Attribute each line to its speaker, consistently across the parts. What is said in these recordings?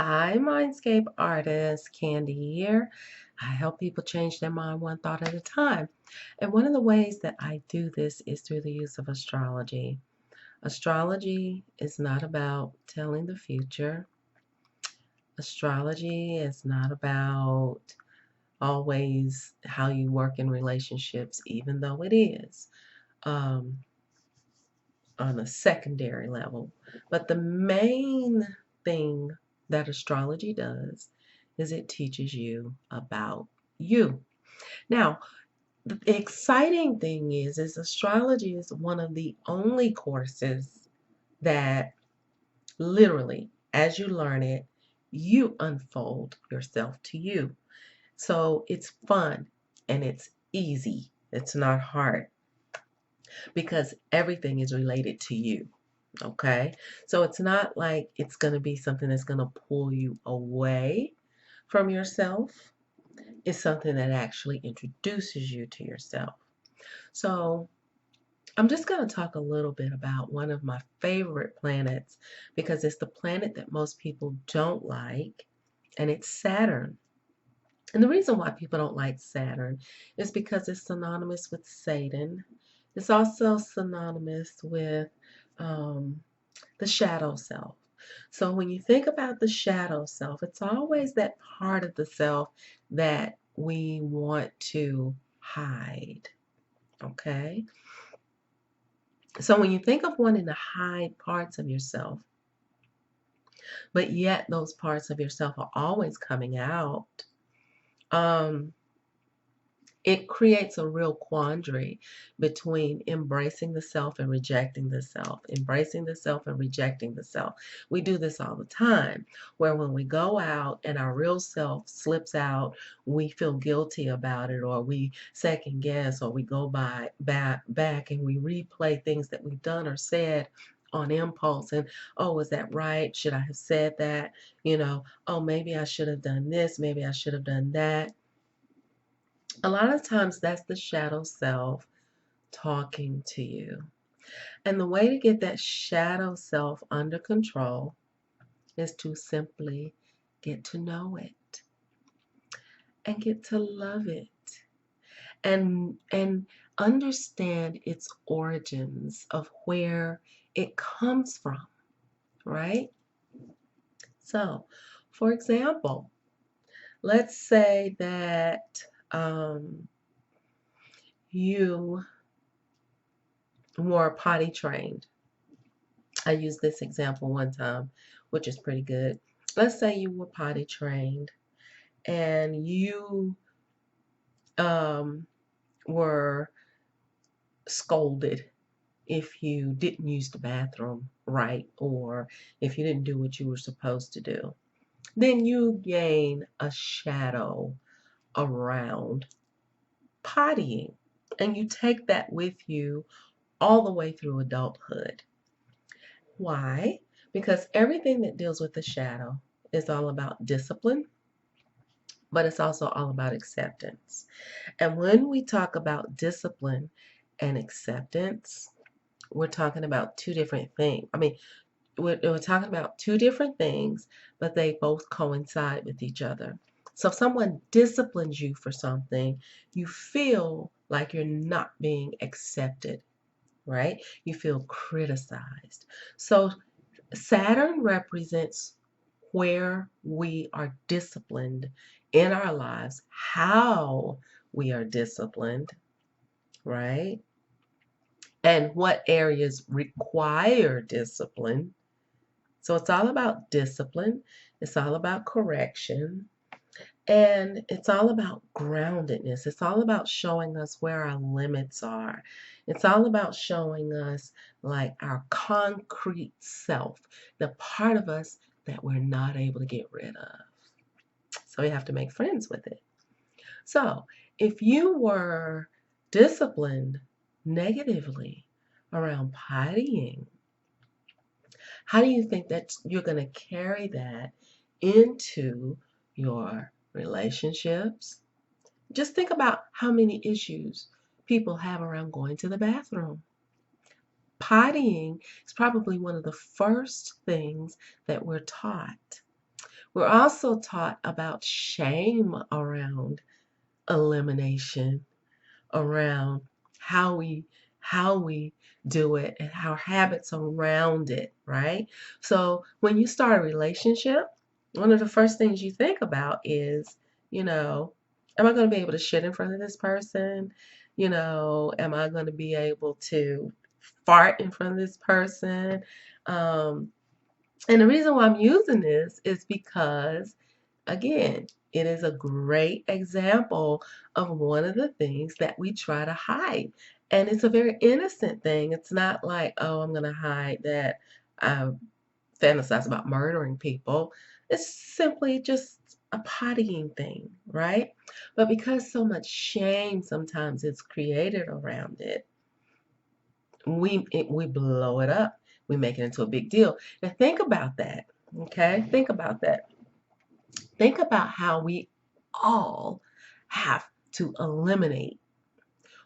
Speaker 1: Hi, Mindscape artist, Candy here. I help people change their mind one thought at a time. And one of the ways that I do this is through the use of astrology. Astrology is not about telling the future. Astrology is not about always how you work in relationships, even though it is um, on a secondary level. But the main thing that astrology does is it teaches you about you. Now, the exciting thing is astrology is one of the only courses that literally, as you learn it, you unfold yourself to you. So it's fun and it's easy. It's not hard because everything is related to you. Okay? So it's not like it's going to be something that's going to pull you away from yourself. It's something that actually introduces you to yourself. So I'm just going to talk a little bit about one of my favorite planets because it's the planet that most people don't like, and it's Saturn. And the reason why people don't like Saturn is because it's synonymous with Satan. It's also synonymous with um, the shadow self. So when you think about the shadow self, it's always that part of the self that we want to hide. Okay? So when you think of wanting to hide parts of yourself, but yet those parts of yourself are always coming out, um, it creates a real quandary between embracing the self and rejecting the self, embracing the self and rejecting the self. We do this all the time, where when we go out and our real self slips out, we feel guilty about it, or we second guess, or we go back and we replay things that we've done or said on impulse. And oh, was that right? Should I have said that? Oh, maybe I should have done this, maybe I should have done that. A lot of times that's the shadow self talking to you. And the way to get that shadow self under control is to simply get to know it and get to love it and understand its origins of where it comes from, right? So, for example, let's say that you were potty trained. I used this example one time, which is pretty good. Let's say you were potty trained and you um, were scolded if you didn't use the bathroom right or if you didn't do what you were supposed to do. Then you gain a shadow around pottying and you take that with you all the way through adulthood. Why? Because everything that deals with the shadow is all about discipline, but it's also all about acceptance. And when we talk about discipline and acceptance, we're talking about two different things. I mean, we're talking about two different things, but they both coincide with each other. So if someone disciplines you for something, you feel like you're not being accepted, right? You feel criticized. So Saturn represents where we are disciplined in our lives, how we are disciplined, right? And what areas require discipline. So it's all about discipline, it's all about correction, and it's all about groundedness. It's all about showing us where our limits are. It's all about showing us like our concrete self, the part of us that we're not able to get rid of. So we have to make friends with it. So if you were disciplined negatively around partying, how do you think that you're going to carry that into your relationships? Just think about how many issues people have around going to the bathroom. Pottying is probably one of the first things that we're taught. We're also taught about shame around elimination, around how we how we do it and our habits around it, right? So when you start a relationship, one of the first things you think about is, you know, am I going to be able to shit in front of this person? Am I going to be able to fart in front of this person? Um, and the reason why I'm using this is because, again, it is a great example of one of the things that we try to hide. And it's a very innocent thing. It's not like, oh, I'm going to hide that I fantasize about murdering people. It's simply just a pottying thing, right? But because so much shame sometimes is created around it, we blow it up. We make it into a big deal. Now think about that. Okay? Think about that. Think about how we all have to eliminate.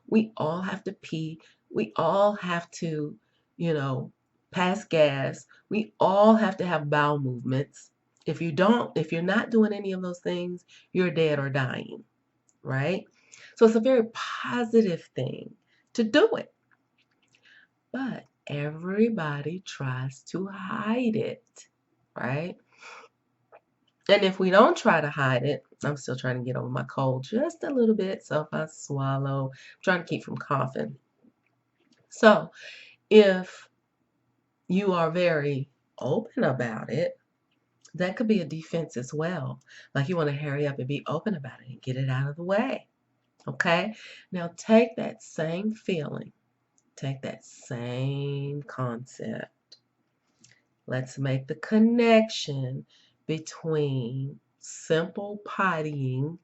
Speaker 1: We all have to pee. We all have to, you know, pass gas. We all have to have bowel movements. If you're not doing any of those things, you're dead or dying, right? So it's a very positive thing to do it. But everybody tries to hide it, right? And if we don't try to hide it, I'm still trying to get over my cold just a little bit. So if I swallow, I'm trying to keep from coughing. So if you are very open about it, that could be a defense as well. Like you want to hurry up and be open about it and get it out of the way. Okay? Now take that same feeling, take that same concept. Let's make the connection between simple pottying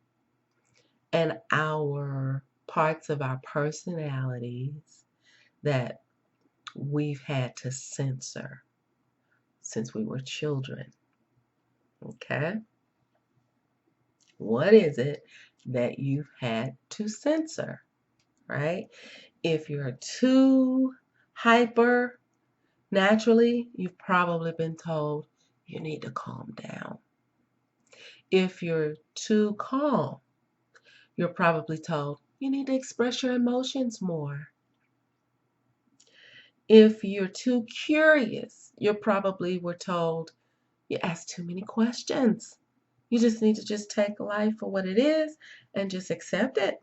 Speaker 1: and our parts of our personalities that we've had to censor since we were children. Okay? What is it that you've had to censor, right? If you're too hyper naturally, you've probably been told you need to calm down. If you're too calm, you're probably told you need to express your emotions more. If you're too curious, you probably were told you ask too many questions. You just need to just take life for what it is and just accept it.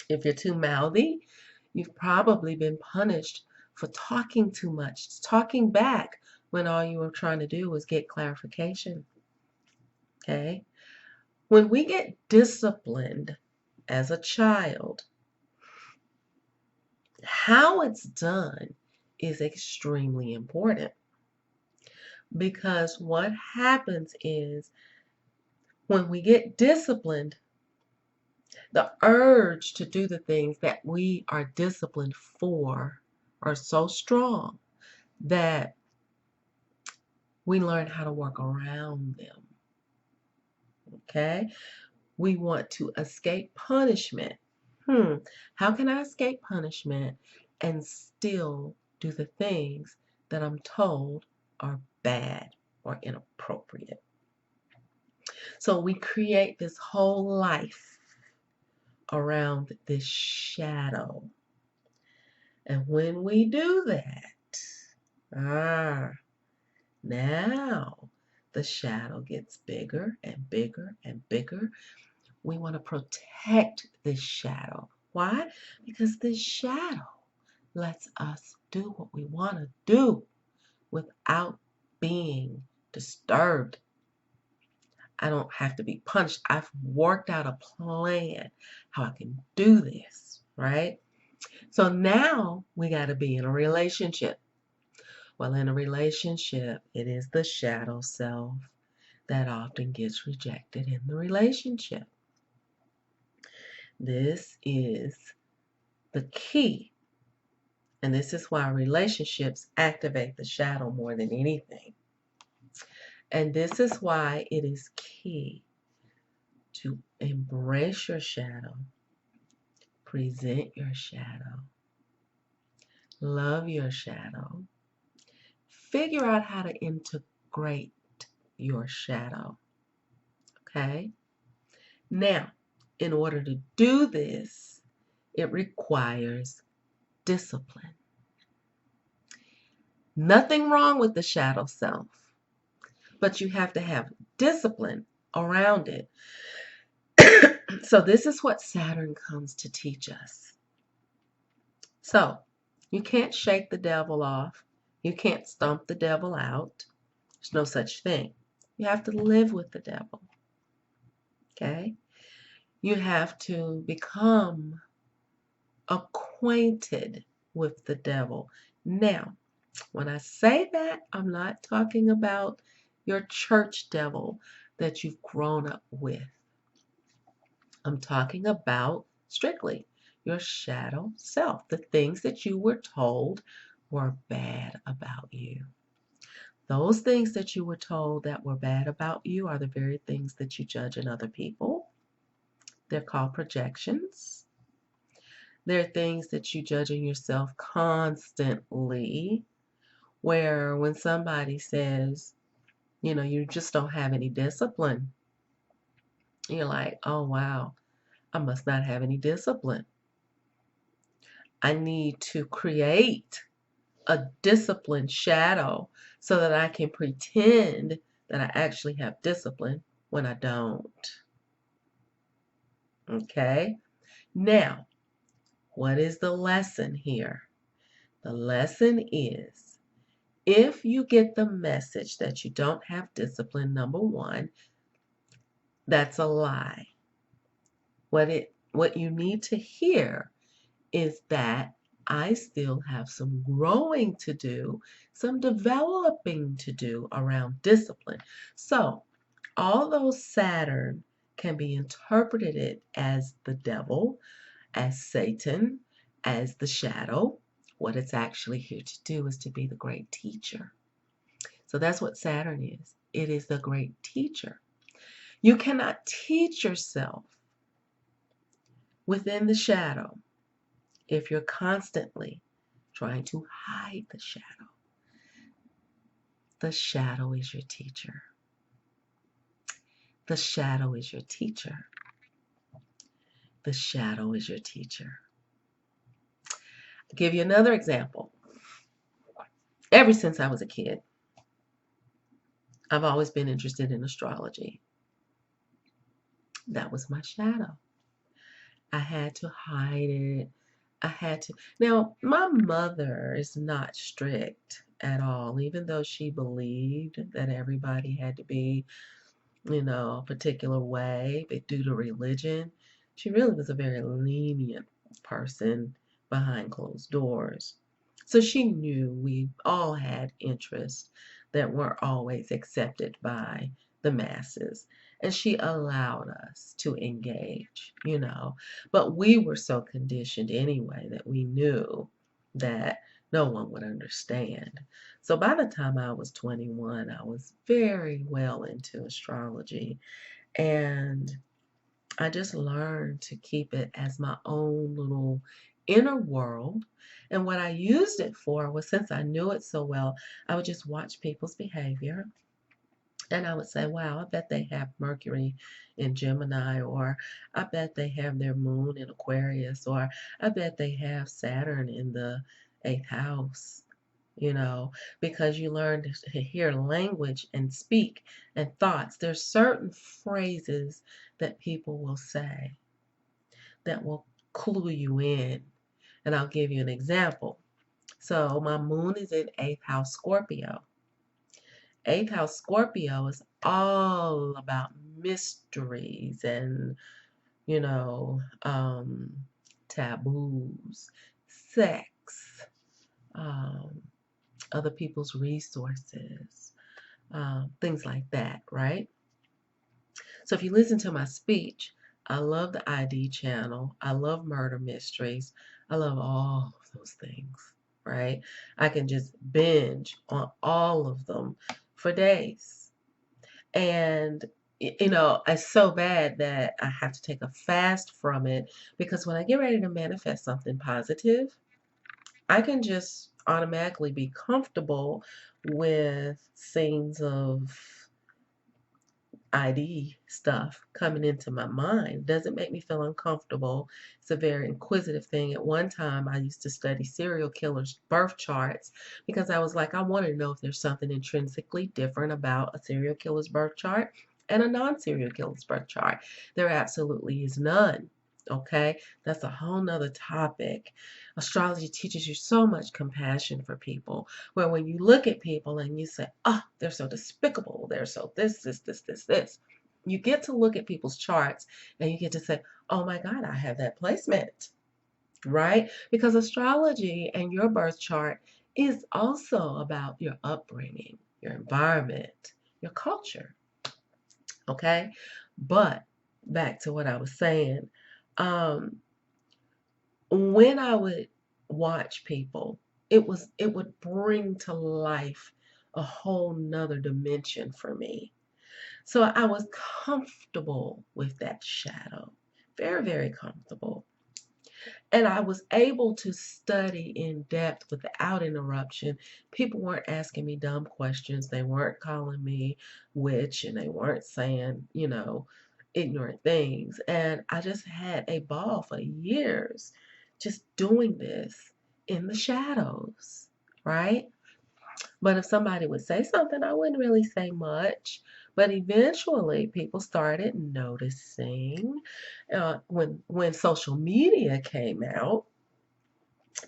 Speaker 1: If you're too mouthy, you've probably been punished for talking too much, talking back when all you were trying to do was get clarification. Okay? When we get disciplined as a child, how it's done is extremely important. Because what happens is when we get disciplined, the urge to do the things that we are disciplined for are so strong that we learn how to work around them. Okay? We want to escape punishment. How can I escape punishment and still do the things that I'm told are bad or inappropriate? So we create this whole life around this shadow. And when we do that, now the shadow gets bigger and bigger and bigger. We want to protect this shadow. Why? Because this shadow lets us do what we want to do without being disturbed. I don't have to be punished. I've worked out a plan how I can do this, right? So now we got to be in a relationship. Well, in a relationship, it is the shadow self that often gets rejected in the relationship. This is the key. And this is why relationships activate the shadow more than anything. And this is why it is key to embrace your shadow, present your shadow, love your shadow, figure out how to integrate your shadow. Okay? Now, in order to do this, it requires discipline. Nothing wrong with the shadow self, but you have to have discipline around it. So this is what Saturn comes to teach us. So you can't shake the devil off. You can't stomp the devil out. There's no such thing. You have to live with the devil. Okay? You have to become acquainted with the devil. Now, when I say that, I'm not talking about your church devil that you've grown up with. I'm talking about strictly your shadow self, the things that you were told were bad about you. Those things that you were told that were bad about you are the very things that you judge in other people. They're called projections. They're things that you judge in yourself constantly, where when somebody says, you just don't have any discipline, you're like, oh, wow, I must not have any discipline. I need to create a disciplined shadow so that I can pretend that I actually have discipline when I don't. Okay? Now, what is the lesson here? The lesson is if you get the message that you don't have discipline, number one, that's a lie. What you need to hear is that I still have some growing to do, some developing to do around discipline. So, although Saturn can be interpreted as the devil, as Satan, as the shadow, what it's actually here to do is to be the great teacher. So that's what Saturn is. It is the great teacher. You cannot teach yourself within the shadow if you're constantly trying to hide the shadow. The shadow is your teacher. The shadow is your teacher. The shadow is your teacher. I'll give you another example. Ever since I was a kid, I've always been interested in astrology. That was my shadow. I had to hide it. I had to. Now, my mother is not strict at all, even though she believed that everybody had to be, a particular way, but due to religion. She really was a very lenient person behind closed doors. So she knew we all had interests that weren't always accepted by the masses. And she allowed us to engage. But we were so conditioned anyway that we knew that no one would understand. So by the time I was 21, I was very well into astrology. And I just learned to keep it as my own little inner world. And what I used it for was, since I knew it so well, I would just watch people's behavior. And I would say, wow, I bet they have Mercury in Gemini, or I bet they have their moon in Aquarius, or I bet they have Saturn in the eighth house, because you learn to hear language and speak and thoughts. There's certain phrases that people will say that will clue you in. And I'll give you an example. So my moon is in eighth house Scorpio. Eighth house Scorpio is all about mysteries and, you know, um, taboos, sex, um, other people's resources, things like that, right? So if you listen to my speech, I love the ID channel. I love murder mysteries. I love all of those things, right? I can just binge on all of them for days. And, it's so bad that I have to take a fast from it, because when I get ready to manifest something positive, I can just automatically be comfortable with scenes of ID stuff coming into my mind. It doesn't make me feel uncomfortable. It's a very inquisitive thing. At one time, I used to study serial killers' birth charts because I was like, I want to know if there's something intrinsically different about a serial killer's birth chart and a non-serial killer's birth chart. There absolutely is none. Okay, that's a whole nother topic. Astrology teaches you so much compassion for people, where when you look at people and you say, oh, they're so despicable, they're so this, you get to look at people's charts and you get to say, oh my God, I have that placement, right? Because astrology and your birth chart is also about your upbringing, your environment, your culture, okay? But back to what I was saying, um, when I would watch people, it would bring to life a whole nother dimension for me. So I was comfortable with that shadow. Very, very comfortable. And I was able to study in depth without interruption. People weren't asking me dumb questions. They weren't calling me witch and they weren't saying, ignorant things. And I just had a ball for years just doing this in the shadows, right? But if somebody would say something, I wouldn't really say much. But eventually, people started noticing. When social media came out,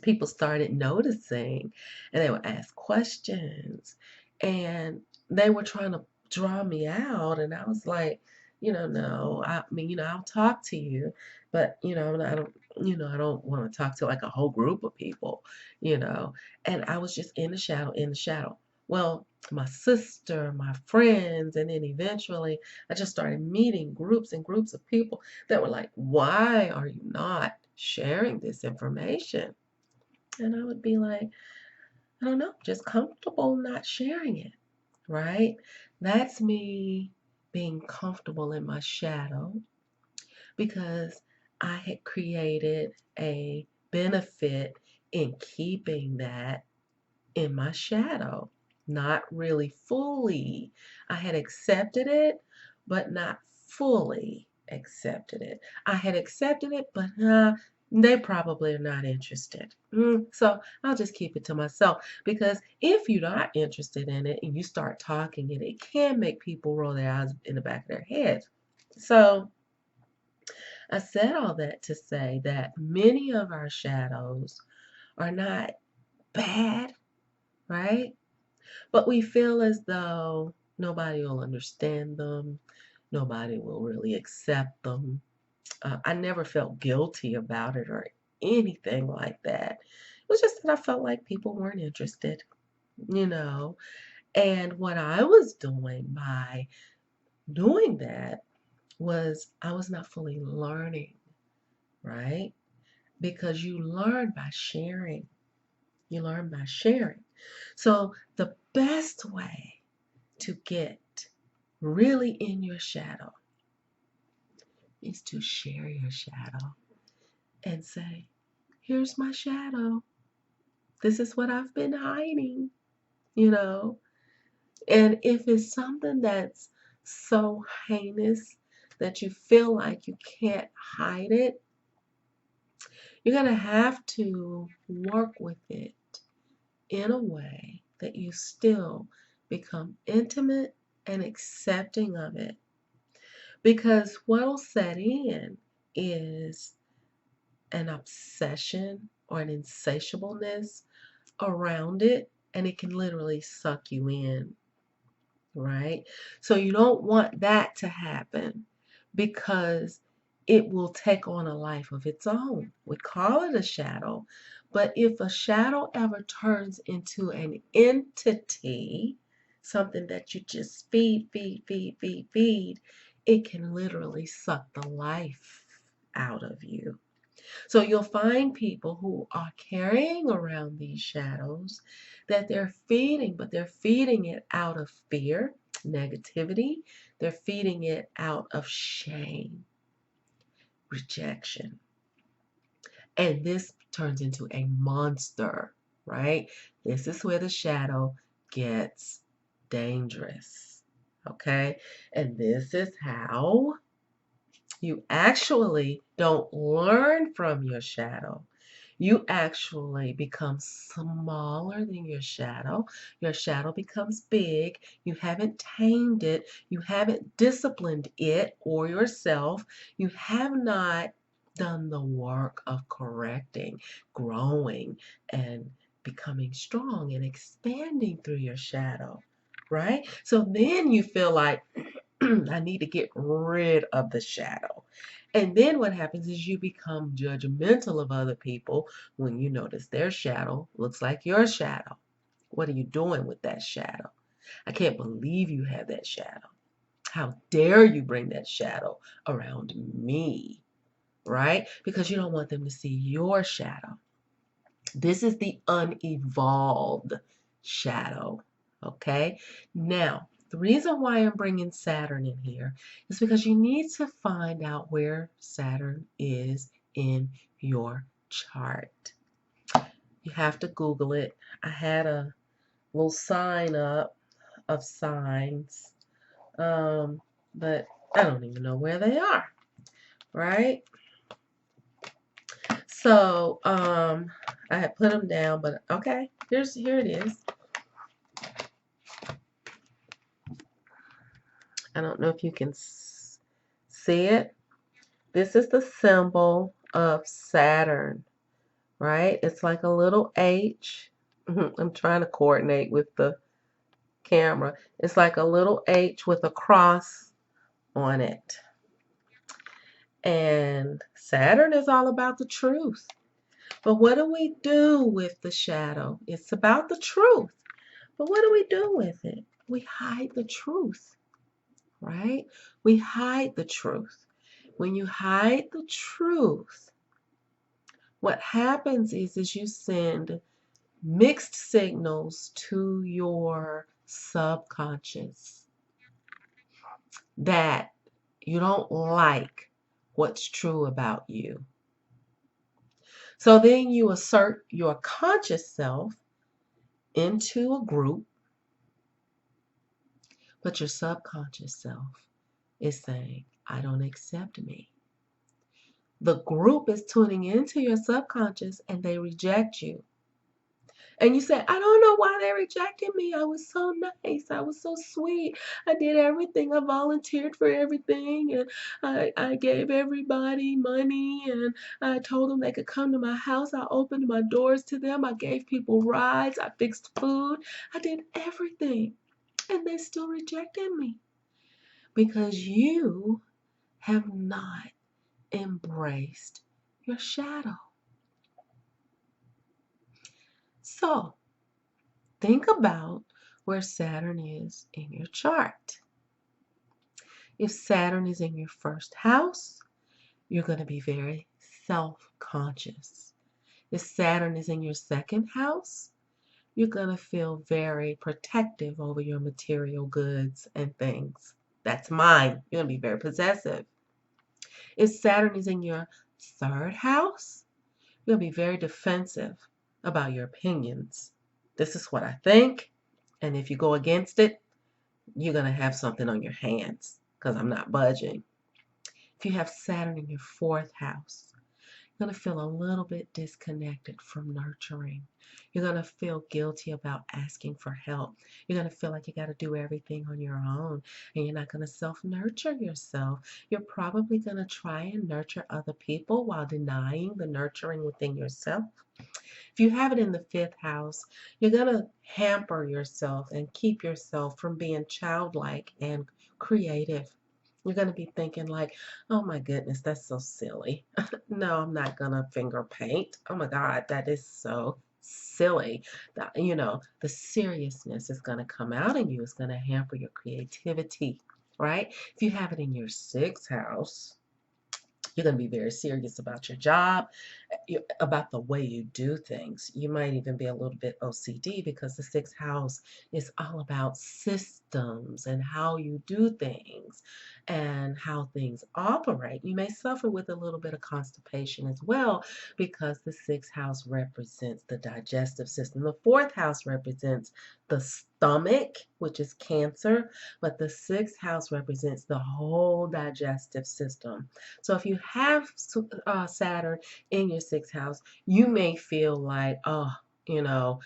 Speaker 1: people started noticing, and they would ask questions, and they were trying to draw me out, and I was like, no, I mean, I'll talk to you, but I don't want to talk to like a whole group of people, you know. And I was just in the shadow, in the shadow. Well, my sister, my friends, and then eventually I just started meeting groups and groups of people that were like, why are you not sharing this information? And I would be like, I don't know, just comfortable not sharing it, right? That's me being comfortable in my shadow because I had created a benefit in keeping that in my shadow. Not really fully. I had accepted it, but not fully accepted it. I had accepted it, but they probably are not interested. So I'll just keep it to myself because if you're not interested in it and you start talking it can make people roll their eyes in the back of their heads. So I said all that to say that many of our shadows are not bad, right? But we feel as though nobody will understand them, nobody will really accept them. I never felt guilty about it or anything like that. It was just that I felt like people weren't interested, you know. And what I was doing by doing that was I was not fully learning, right? Because you learn by sharing. You learn by sharing. So the best way to get really in your shadow is to share your shadow and say, here's my shadow. This is what I've been hiding, you know. And if it's something that's so heinous that you feel like you can't hide it, you're going to have to work with it in a way that you still become intimate and accepting of it. Because what'll set in is an obsession or an insatiableness around it, and it can literally suck you in, right? So you don't want that to happen because it will take on a life of its own. We call it a shadow, but if a shadow ever turns into an entity, something that you just feed, it can literally suck the life out of you. So you'll find people who are carrying around these shadows that they're feeding, but they're feeding it out of fear, negativity. They're feeding it out of shame, rejection. And this turns into a monster, right? This is where the shadow gets dangerous. Okay? And this is how you actually don't learn from your shadow. You actually become smaller than your shadow. Your shadow becomes big. You haven't tamed it. You haven't disciplined it or yourself. You have not done the work of correcting, growing, and becoming strong and expanding through your shadow, right? So then you feel like, I need to get rid of the shadow. And then what happens is you become judgmental of other people when you notice their shadow looks like your shadow. What are you doing with that shadow? I can't believe you have that shadow. How dare you bring that shadow around me, right? Because you don't want them to see your shadow. This is the unevolved shadow, okay? Now, the reason why I'm bringing Saturn in here is because you need to find out where Saturn is in your chart. You have to Google it. I had a little sign up of signs, but I don't even know where they are, right? So, I had put them down, but okay, here it is. I don't know if you can see it. This is the symbol of Saturn, right? It's like a little H. I'm trying to coordinate with the camera. It's like a little H with a cross on it. And Saturn is all about the truth. But what do we do with the shadow? It's about the truth. But what do we do with it? We hide the truth, right? We hide the truth. When you hide the truth, what happens is you send mixed signals to your subconscious that you don't like what's true about you. So then you assert your conscious self into a group, but your subconscious self is saying, I don't accept me. The group is tuning into your subconscious and they reject you. And you say, I don't know why they rejected me. I was so nice. I was so sweet. I did everything. I volunteered for everything. And I gave everybody money. And I told them they could come to my house. I opened my doors to them. I gave people rides. I fixed food. I did everything. And they still rejected me because you have not embraced your shadow. So think about where Saturn is in your chart. If Saturn is in your first house, you're going to be very self-conscious. If Saturn is in your second house, you're going to feel very protective over your material goods and things. That's mine. You're going to be very possessive. If Saturn is in your third house, you'll be very defensive about your opinions. This is what I think, and if you go against it, you're going to have something on your hands because I'm not budging. If you have Saturn in your fourth house, you're going to feel a little bit disconnected from nurturing. You're going to feel guilty about asking for help. You're going to feel like you got to do everything on your own, and you're not going to self-nurture yourself. You're probably going to try and nurture other people while denying the nurturing within yourself. If you have it in the fifth house, you're going to hamper yourself and keep yourself from being childlike and creative. You're going to be thinking like, oh my goodness, that's so silly. No, I'm not going to finger paint. Oh my God, that is so silly. The seriousness is going to come out in you. It's going to hamper your creativity, right? If you have it in your sixth house, you're going to be very serious about your job, about the way you do things. You might even be a little bit OCD because the sixth house is all about systems and how you do things. and how things operate. You may suffer with a little bit of constipation as well because the sixth house represents the digestive system. The fourth house represents the stomach, which is Cancer, but the sixth house represents the whole digestive system. So if you have Saturn in your sixth house, you may feel like, oh, you know,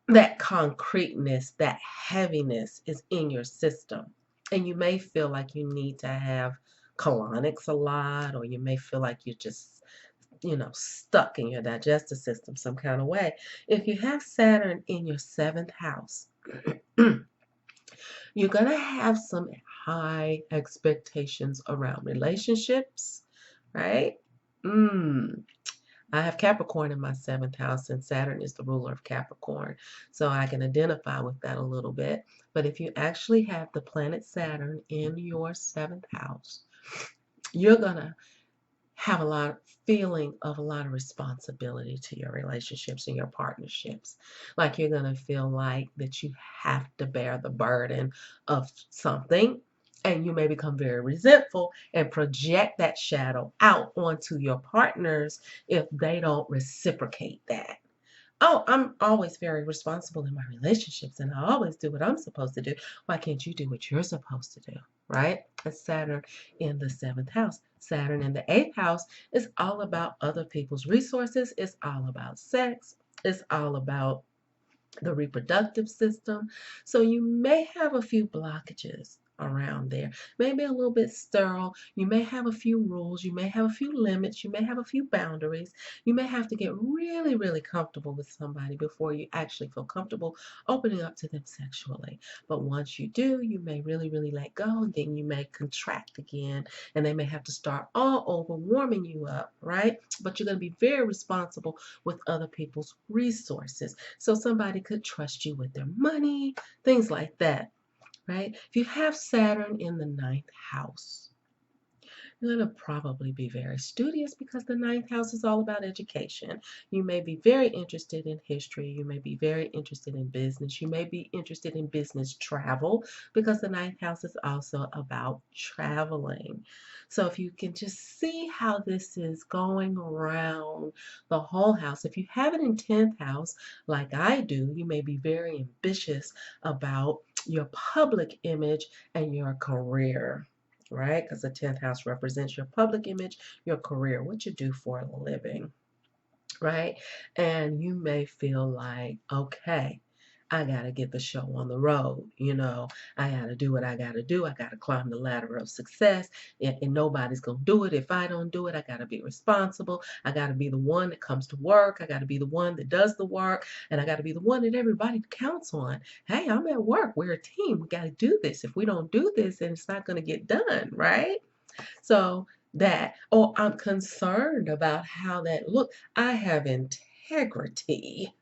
Speaker 1: that concreteness, that heaviness is in your system. And you may feel like you need to have colonics a lot, or you may feel like you're just, stuck in your digestive system some kind of way. If you have Saturn in your seventh house, you're going to have some high expectations around relationships, right? I have Capricorn in my seventh house, and Saturn is the ruler of Capricorn. So I can identify with that a little bit. But if you actually have the planet Saturn in your seventh house, you're going to have a lot feeling of a lot of responsibility to your relationships and your partnerships. Like you're going to feel like that you have to bear the burden of something, and you may become very resentful and project that shadow out onto your partners if they don't reciprocate that. Oh, I'm always very responsible in my relationships and I always do what I'm supposed to do. Why can't you do what you're supposed to do? Right? That's Saturn in the seventh house. Saturn in the eighth house is all about other people's resources. It's all about sex. It's all about the reproductive system. So you may have a few blockages around there. Maybe a little bit sterile. You may have a few rules. You may have a few limits. You may have a few boundaries. You may have to get really, really comfortable with somebody before you actually feel comfortable opening up to them sexually. But once you do, you may really, really let go, and then you may contract again, and they may have to start all over warming you up, right? But you're going to be very responsible with other people's resources. So somebody could trust you with their money, things like that, right? If you have Saturn in the ninth house, you're going to probably be very studious because the ninth house is all about education. You may be very interested in history. You may be very interested in business. You may be interested in business travel because the ninth house is also about traveling. So if you can just see how this is going around the whole house, if you have it in 10th house, like I do, you may be very ambitious about your public image and your career, right? Because the 10th house represents your public image, your career, what you do for a living, right? And you may feel like, okay, I got to get the show on the road. I got to do what I got to do. I got to climb the ladder of success, and nobody's going to do it if I don't do it. I got to be responsible. I got to be the one that comes to work. I got to be the one that does the work, and I got to be the one that everybody counts on. Hey, I'm at work. We're a team. We got to do this. If we don't do this, then it's not going to get done, right? So that, oh, I'm concerned about how that look. I have integrity,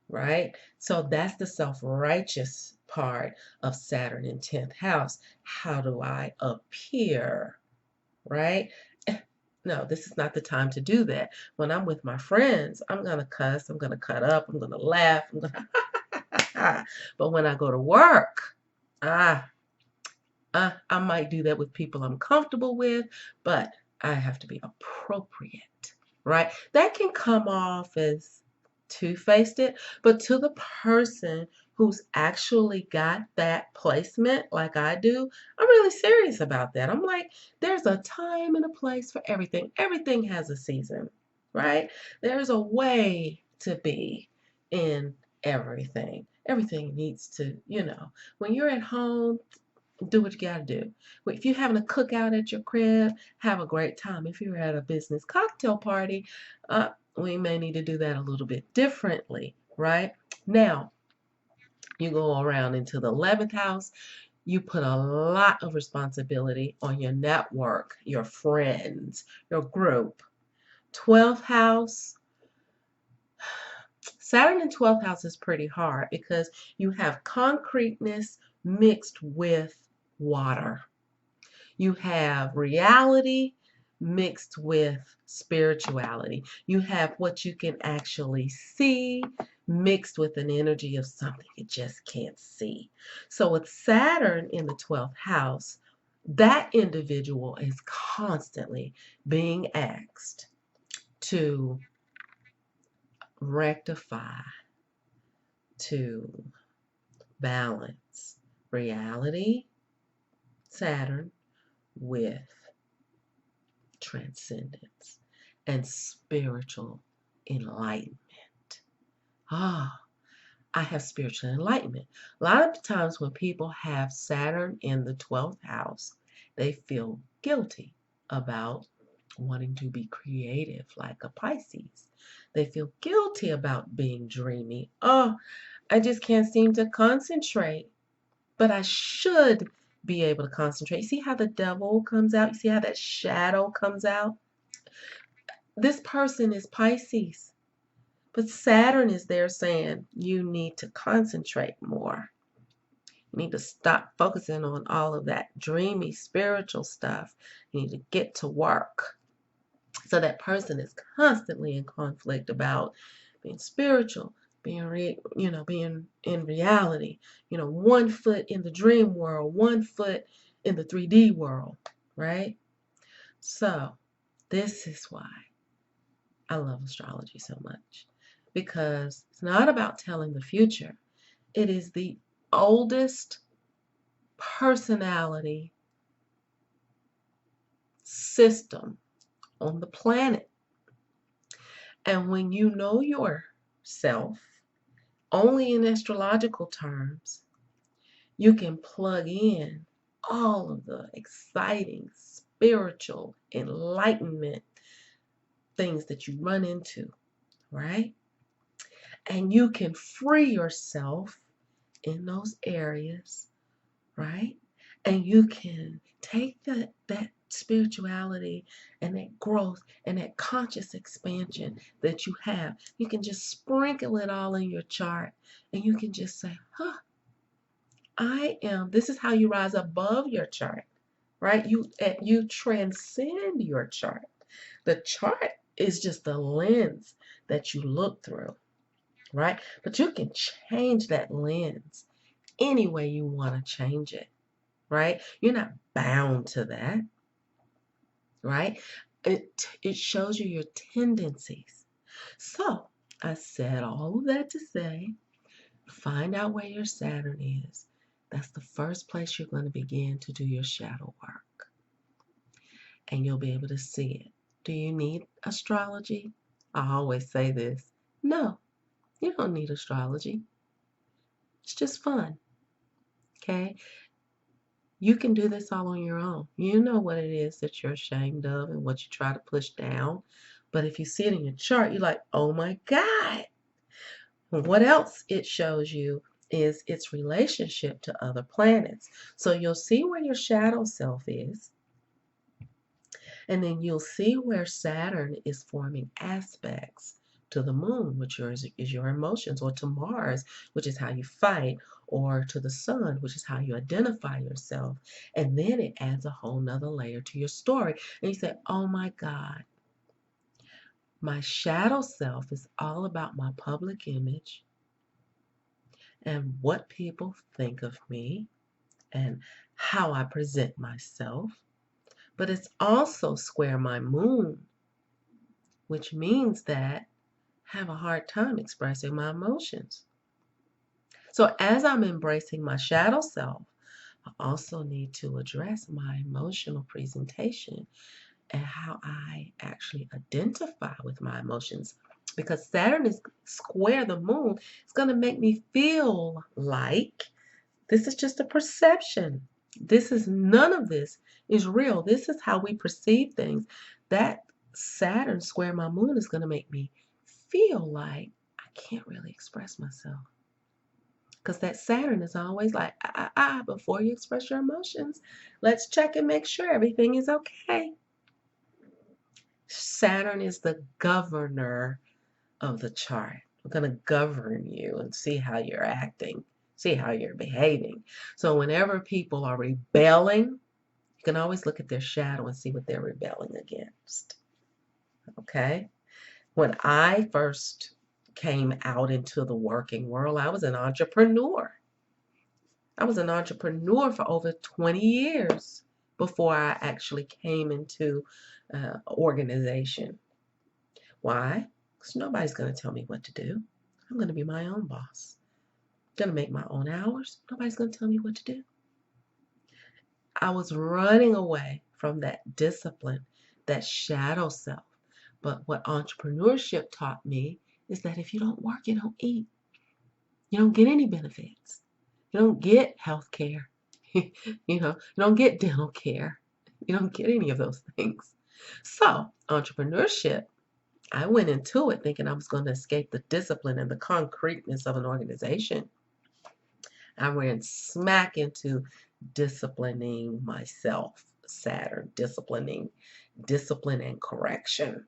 Speaker 1: right? So that's the self-righteous part of Saturn in 10th house. How do I appear, right? No, this is not the time to do that. When I'm with my friends, I'm going to cuss, I'm going to cut up, I'm going to laugh, I'm going to but when I go to work, I might do that with people I'm comfortable with, but I have to be appropriate, right? That can come off as two-faced, but to the person who's actually got that placement like I do, I'm really serious about that. I'm like, there's a time and a place for everything. Everything has a season, right? There's a way to be in everything. Everything needs to, when you're at home, do what you got to do. If you're having a cookout at your crib, have a great time. If you're at a business cocktail party, we may need to do that a little bit differently, right? Now, you go around into the 11th house, you put a lot of responsibility on your network, your friends, your group. 12th house, Saturn in 12th house is pretty hard because you have concreteness mixed with water. You have reality mixed with spirituality. You have what you can actually see mixed with an energy of something you just can't see. So with Saturn in the 12th house, that individual is constantly being asked to rectify, to balance reality, Saturn, with transcendence and spiritual enlightenment. Ah, I have spiritual enlightenment. A lot of times when people have Saturn in the 12th house, they feel guilty about wanting to be creative like a Pisces. They feel guilty about being dreamy. Oh, I just can't seem to concentrate, but I should be able to concentrate. See how the devil comes out? You see how that shadow comes out? This person is Pisces, but Saturn is there saying you need to concentrate more. You need to stop focusing on all of that dreamy spiritual stuff. You need to get to work. So that person is constantly in conflict about being spiritual, being in reality. One foot in the dream world, one foot in the 3D world, right? So this is why I love astrology so much, because it's not about telling the future. It is the oldest personality system on the planet. And when you know yourself, only in astrological terms, you can plug in all of the exciting spiritual enlightenment things that you run into, right? And you can free yourself in those areas, right? And you can take that spirituality and that growth and that conscious expansion that you have. You can just sprinkle it all in your chart, and you can just say, this is how you rise above your chart, right? You transcend your chart. The chart is just the lens that you look through, right? But you can change that lens any way you want to change it, right? You're not bound to that, right? It shows you your tendencies. So I said all of that to say, find out where your Saturn is. That's the first place you're going to begin to do your shadow work. And you'll be able to see it. Do you need astrology? I always say this. No, you don't need astrology. It's just fun. Okay? You can do this all on your own. You know what it is that you're ashamed of and what you try to push down. But if you see it in your chart, you're like, oh my God. What else it shows you is its relationship to other planets. So you'll see where your shadow self is, and then you'll see where Saturn is forming aspects to the moon, which is your emotions, or to Mars, which is how you fight, or to the sun, which is how you identify yourself. And then it adds a whole nother layer to your story. And you say, oh my God, my shadow self is all about my public image and what people think of me and how I present myself. But it's also square my moon, which means that I have a hard time expressing my emotions. So as I'm embracing my shadow self, I also need to address my emotional presentation and how I actually identify with my emotions. Because Saturn is square the moon, it's going to make me feel like this is just a perception. None of this is real. This is how we perceive things. That Saturn square my moon is going to make me feel like I can't really express myself. Because that Saturn is always like, before you express your emotions, let's check and make sure everything is okay. Saturn is the governor of the chart. We're going to govern you and see how you're acting, see how you're behaving. So whenever people are rebelling, you can always look at their shadow and see what they're rebelling against. Okay? When I first came out into the working world, I was an entrepreneur. I was an entrepreneur for over 20 years. before I actually came into organization. Why? Because nobody's going to tell me what to do. I'm going to be my own boss. I'm going to make my own hours. Nobody's going to tell me what to do. I was running away from that discipline, that shadow self. But what entrepreneurship taught me is that if you don't work, you don't eat. You don't get any benefits. You don't get health care. You don't get dental care. You don't get any of those things. So, entrepreneurship, I went into it thinking I was going to escape the discipline and the concreteness of an organization. I ran smack into disciplining myself, Saturn, discipline and correction.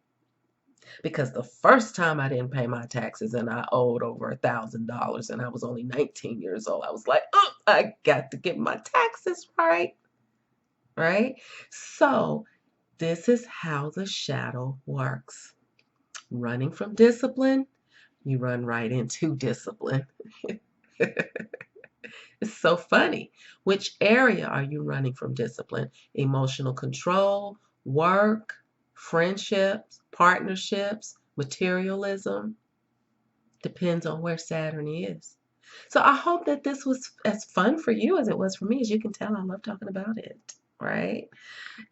Speaker 1: Because the first time I didn't pay my taxes and I owed over $1,000 and I was only 19 years old, I was like, oh, I got to get my taxes right. Right? So this is how the shadow works. Running from discipline, you run right into discipline. It's so funny. Which area are you running from discipline? Emotional control, work, friendships, partnerships, materialism? Depends on where Saturn is. So I hope that this was as fun for you as it was for me. As you can tell, I love talking about it, right?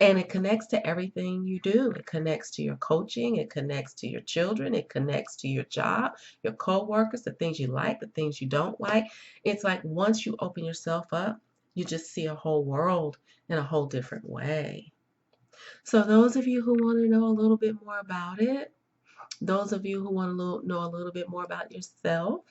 Speaker 1: And it connects to everything you do. It connects to your coaching. It connects to your children. It connects to your job, your coworkers, the things you like, the things you don't like. It's like once you open yourself up, you just see a whole world in a whole different way. So those of you who want to know a little bit more about it, those of you who want to know a little bit more about yourself,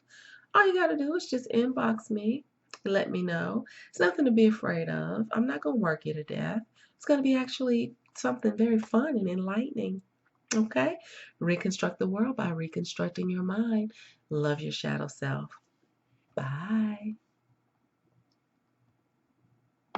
Speaker 1: all you got to do is just inbox me and let me know. It's nothing to be afraid of. I'm not going to work you to death. It's going to be actually something very fun and enlightening. Okay? Reconstruct the world by reconstructing your mind. Love your shadow self. Bye.